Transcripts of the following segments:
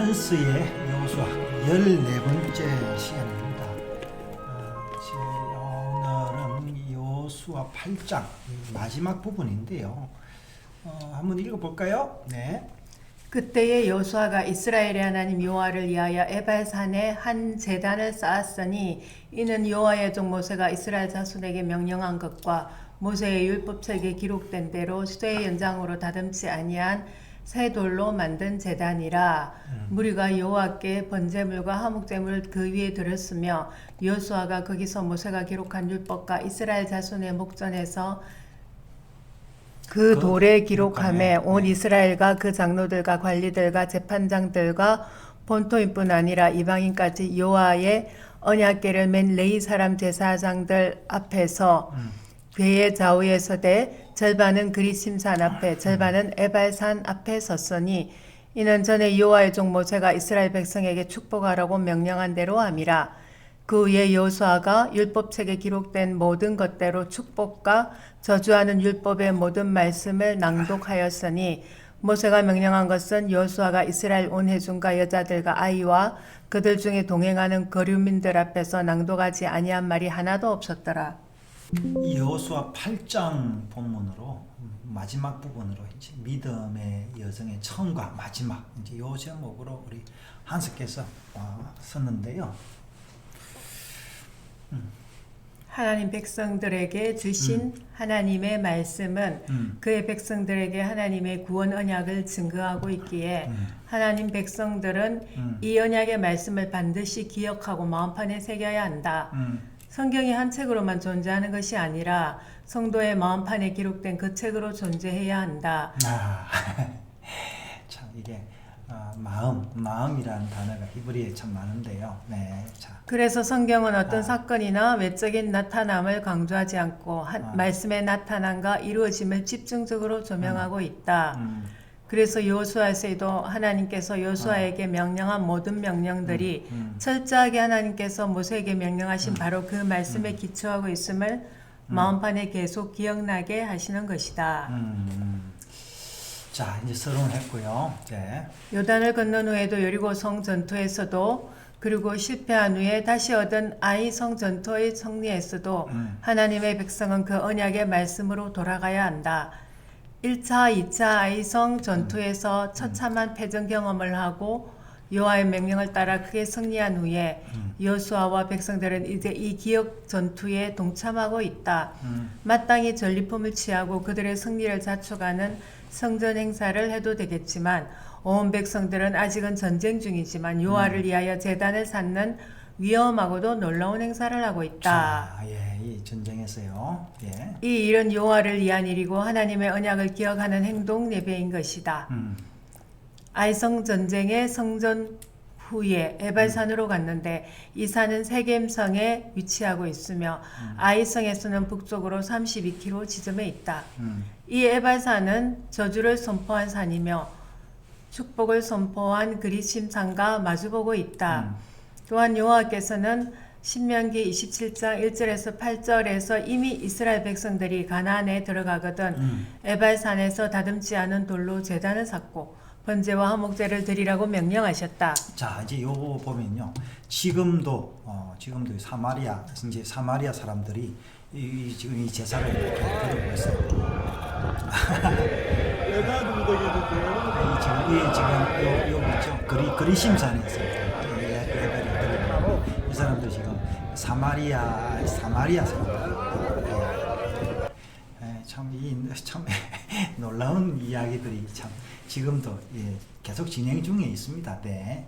한스의 여호수아 14번째 시간입니다. 오늘은 여호수아 8장 마지막 부분인데요. 한번 읽어볼까요? 네. 그때에 여호수아가 이스라엘의 하나님 여호와를 위하여 에발산에 한 제단을 쌓았으니 이는 여호와의 종 모세가 이스라엘 자손에게 명령한 것과 모세의 율법책에 기록된 대로 쇠의 연장으로 다듬지 아니한 새 돌로 만든 제단이라. 무리가 여호와께 번제물과 화목제물을 그 위에 들었으며 여호수아가 거기서 모세가 기록한 율법과 이스라엘 자손의 목전에서 그 돌에 기록함에 온 이스라엘과 그 장로들과 관리들과 재판장들과 본토인뿐 아니라 이방인까지 여호와의 언약궤를 맨 레위 사람 제사장들 앞에서 궤의 좌우에 서되 절반은 그리심산 앞에 절반은 에발산 앞에 섰으니 이는 전에 여호와의 종 모세가 이스라엘 백성에게 축복하라고 명령한 대로 함이라. 그 후에 여호수아가 율법책에 기록된 모든 것대로 축복과 저주하는 율법의 모든 말씀을 낭독하였으니 모세가 명령한 것은 여호수아가 이스라엘 온 회중과 여자들과 아이와 그들 중에 동행하는 거류민들 앞에서 낭독하지 아니한 말이 하나도 없었더라. 이 여호수아 8장 본문으로 마지막 부분으로 이제 믿음의 여정의 처음과 마지막 이제 요 제목으로 우리 한스께서 썼는데요. 하나님 백성들에게 주신 하나님의 말씀은 그의 백성들에게 하나님의 구원 언약을 증거하고 있기에 하나님 백성들은 이 언약의 말씀을 반드시 기억하고 마음판에 새겨야 한다. 성경이 한 책으로만 존재하는 것이 아니라 성도의 마음판에 기록된 그 책으로 존재해야 한다. 참 이게 마음이라는 단어가 히브리어에 참 많은데요. 네, 자. 그래서 성경은 어떤 사건이나 외적인 나타남을 강조하지 않고 말씀의 나타남과 이루어짐을 집중적으로 조명하고 있다. 그래서 여호수아에서도 하나님께서 여호수아에게 명령한 모든 명령들이 철저하게 하나님께서 모세에게 명령하신 바로 그 말씀에 기초하고 있음을 마음판에 계속 기억나게 하시는 것이다. 자, 이제 서론을 했고요. 네. 요단을 건넌 후에도 여리고성 전투에서도 그리고 실패한 후에 다시 얻은 아이성 전투의 승리에서도 하나님의 백성은 그 언약의 말씀으로 돌아가야 한다. 1차, 2차 아이성 전투에서 처참한 패전 경험을 하고 여호와의 명령을 따라 크게 승리한 후에 여호수아와 백성들은 이제 이 기억 전투에 동참하고 있다. 마땅히 전리품을 취하고 그들의 승리를 자축하는 성전 행사를 해도 되겠지만 온 백성들은 아직은 전쟁 중이지만 여호와를 위하여 제단을 쌓는 위험하고도 놀라운 행사를 하고 있다. 자, 예, 이 전쟁에서요. 예. 이 일은 여호와를 위한 일이고 하나님의 언약을 기억하는 행동 예배인 것이다. 아이성 전쟁의 성전 후에 에발산으로 갔는데 이 산은 세겜성에 위치하고 있으며 아이성에서는 북쪽으로 32km 지점에 있다. 이 에발산은 저주를 선포한 산이며 축복을 선포한 그리심산과 마주보고 있다. 또한 여호와께서는 신명기 27장 1절에서 8절에서 이미 이스라엘 백성들이 가나안에 들어가거든 에발산에서 다듬지 않은 돌로 제단을 쌓고 번제와 화목제를 드리라고 명령하셨다. 자, 이제 요거 보면요. 지금도 사마리아 사람들이 지금 이 제사를 이렇게 드리고 있어요. 지금 그리심산에서 예배를 드리고 이 사람들 지금 사마리아 사람들. 참 놀라운 이야기들이 참 지금도 계속 진행 중에 있습니다. 네.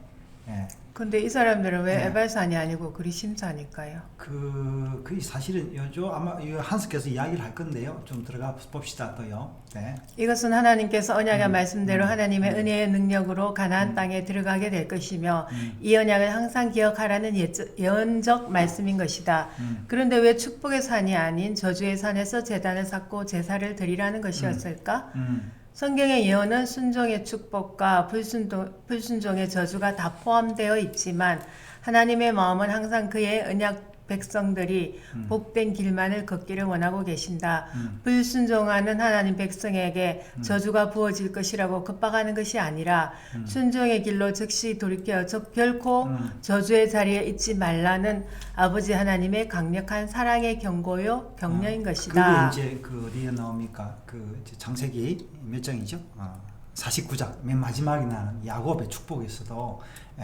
근데 이 사람들은 왜 에발산이 아니고 그리심산일까요? 그 사실은 아마 한스께서 이야기를 할 건데요. 좀 들어가 봅시다 또요. 네. 이것은 하나님께서 언약의 말씀대로 하나님의 은혜의 능력으로 가나안 땅에 들어가게 될 것이며 이 언약을 항상 기억하라는 예언적 말씀인 것이다. 그런데 왜 축복의 산이 아닌 저주의 산에서 제단을 쌓고 제사를 드리라는 것이었을까? 성경의 예언은 순종의 축복과 불순종의 저주가 다 포함되어 있지만 하나님의 마음은 항상 그의 언약 백성들이 복된 길만을 걷기를 원하고 계신다. 불순종하는 하나님 백성에게 저주가 부어질 것이라고 급박하는 것이 아니라 순종의 길로 즉시 돌이켜 결코 저주의 자리에 있지 말라는 아버지 하나님의 강력한 사랑의 경고요 격려인 것이다. 그게 이제 그 어디에 나옵니까? 그 이제 창세기 몇 장이죠? 49장 맨 마지막에 나는 야곱의 축복에서도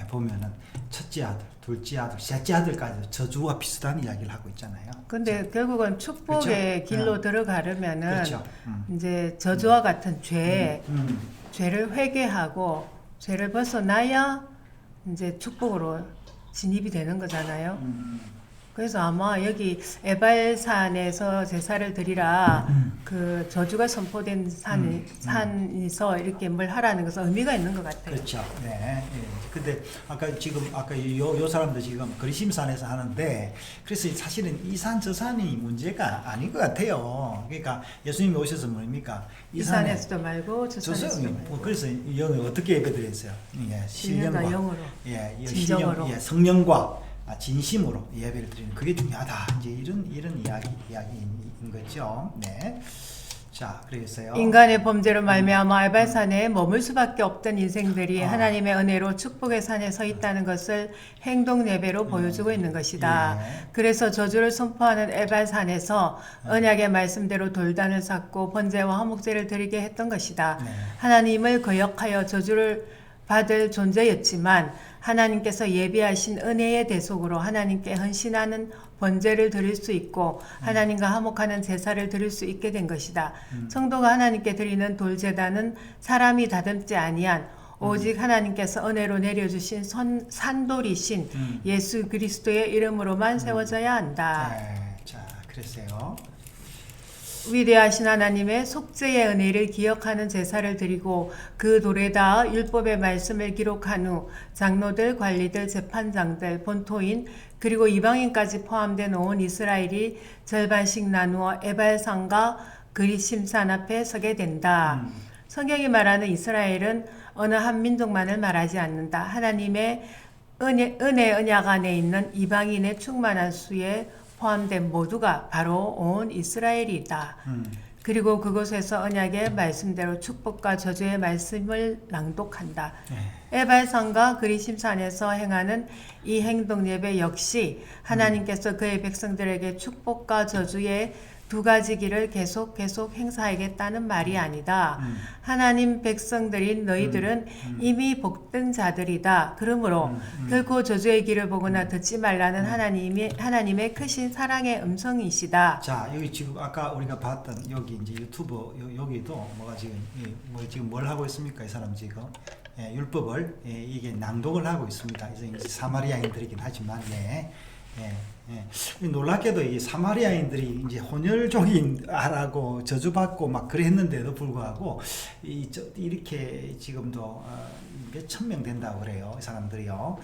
보면은 첫째 아들, 둘째 아들, 셋째 아들까지 저주와 비슷한 이야기를 하고 있잖아요. 근데 결국은 축복의 그렇죠? 길로 들어가려면은 그렇죠. 이제 저주와 같은 죄를 회개하고 죄를 벗어나야 이제 축복으로 진입이 되는 거잖아요. 그래서 아마 여기 에발산에서 제사를 드리라 그 저주가 선포된 산에서 이렇게 뭘 하라는 것은 의미가 있는 것 같아요. 그렇죠. 네. 예. 근데 아까 요 사람도 지금 그리심산에서 하는데 그래서 사실은 이 산 저 산이 문제가 아닌 것 같아요. 그러니까 예수님이 오셔서 뭡니까? 이 산에서도 말고 저 산에서도 말고. 그래서 영을 어떻게 예배드렸어요? 예, 신령과 영으로, 예, 진정으로, 예, 성령과 진심으로 예배를 드리는 그게 중요하다. 이제 이런 이야기인 거죠. 네. 자, 그래서요. 인간의 범죄로 말미암아 에발산에 머물 수밖에 없던 인생들이 하나님의 은혜로 축복의 산에 서 있다는 것을 행동 예배로 보여주고 있는 것이다. 예. 그래서 저주를 선포하는 에발산에서 언약의 말씀대로 돌단을 쌓고 번제와 화목제를 드리게 했던 것이다. 네. 하나님을 거역하여 저주를 받을 존재였지만 하나님께서 예비하신 은혜의 대속으로 하나님께 헌신하는 번제를 드릴 수 있고 하나님과 화목하는 제사를 드릴 수 있게 된 것이다. 성도가 하나님께 드리는 돌제단은 사람이 다듬지 아니한 오직 하나님께서 은혜로 내려주신 산돌이신 예수 그리스도의 이름으로만 세워져야 한다. 네. 자, 그랬어요. 위대하신 하나님의 속죄의 은혜를 기억하는 제사를 드리고 그 돌에다 율법의 말씀을 기록한 후 장로들, 관리들, 재판장들, 본토인 그리고 이방인까지 포함된 온 이스라엘이 절반씩 나누어 에발산과 그리심산 앞에 서게 된다. 성경이 말하는 이스라엘은 어느 한 민족만을 말하지 않는다. 하나님의 은혜 언약 안에 있는 이방인의 충만한 수에 포함된 모두가 바로 온 이스라엘이다. 그리고 그곳에서 언약의 말씀대로 축복과 저주의 말씀을 낭독한다. 에발산과 그리심산에서 행하는 이 행동 예배 역시 하나님께서 그의 백성들에게 축복과 저주의 두 가지 길을 계속 행사하겠다는 말이 아니다. 하나님 백성들인 너희들은 이미 복된 자들이다. 그러므로 결코 저주의 길을 보거나 듣지 말라는 하나님의 크신 사랑의 음성이시다. 자, 여기 지금 아까 우리가 봤던 여기 이제 유튜브 여기도 뭐가 지금 뭘 하고 있습니까? 이 사람 지금 율법을 이게 낭독을 하고 있습니다. 이제 사마리아인들이긴 하지만 놀랍게도 이 사마리아인들이 이제 혼혈종이라고 저주받고 막 그랬는데도 불구하고 이렇게 지금도 몇천 명 된다고 그래요. 이 사람들이요.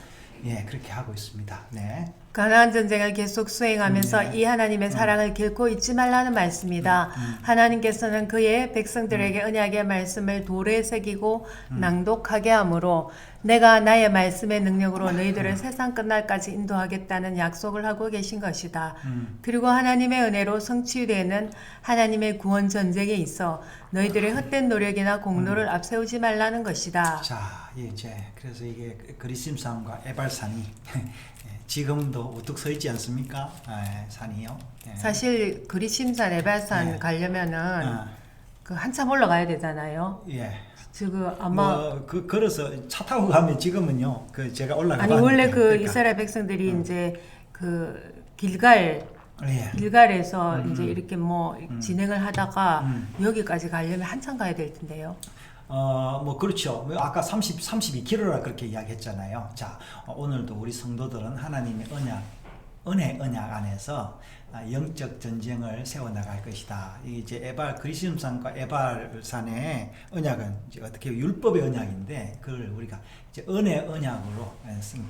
그렇게 하고 있습니다. 네. 가나안 전쟁을 계속 수행하면서 이 하나님의 사랑을 결코 잊지 말라는 말씀이다. 하나님께서는 그의 백성들에게 언약의 말씀을 돌에 새기고 낭독하게 하므로 내가 나의 말씀의 능력으로 너희들을 세상 끝날까지 인도하겠다는 약속을 하고 계신 것이다. 그리고 하나님의 은혜로 성취되는 하나님의 구원 전쟁에 있어 너희들의 헛된 노력이나 공로를 앞세우지 말라는 것이다. 자, 이제 그래서 이게 그리심산과 에발산이 지금도 우뚝 서 있지 않습니까? 산이요. 사실 그리심산, 에발산 가려면은 그 한참 올라가야 되잖아요. 지금 아마 걸어서 차 타고 가면 지금은요. 그 제가 올라가. 원래 그러니까. 이스라엘 백성들이 이제 그 길갈에서 이제 이렇게 뭐 진행을 하다가 여기까지 가려면 한참 가야 될 텐데요. 그렇죠. 아까 32km라 그렇게 이야기했잖아요. 자, 오늘도 우리 성도들은 하나님의 은혜 언약 안에서 영적 전쟁을 세워나갈 것이다. 이제 그리심산과 에발산의 언약은 이제 어떻게 율법의 언약인데 그걸 우리가 이제 은혜 언약으로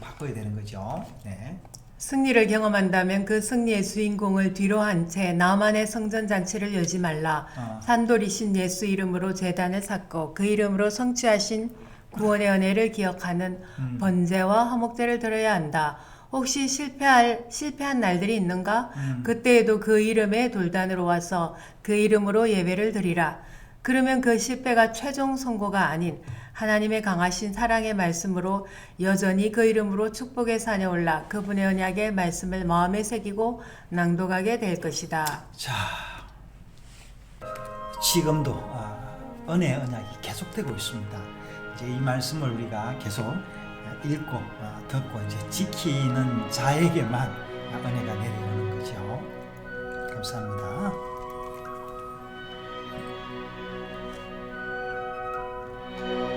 바꿔야 되는 거죠. 네. 승리를 경험한다면 그 승리의 주인공을 뒤로 한 채 나만의 성전 잔치를 열지 말라. 산돌이신 예수 이름으로 제단을 쌓고 그 이름으로 성취하신 구원의 은혜를 기억하는 번제와 화목제를 드려야 한다. 혹시 실패한 날들이 있는가? 그때에도 그 이름의 돌단으로 와서 그 이름으로 예배를 드리라. 그러면 그 실패가 최종 선고가 아닌 하나님의 강하신 사랑의 말씀으로 여전히 그 이름으로 축복의 산에 올라 그분의 언약의 말씀을 마음에 새기고 낭독하게 될 것이다. 자, 지금도 은혜의 언약이 계속되고 있습니다. 이제 이 말씀을 우리가 계속 읽고 듣고 이제 지키는 자에게만 은혜가 내려오는 거죠. 감사합니다.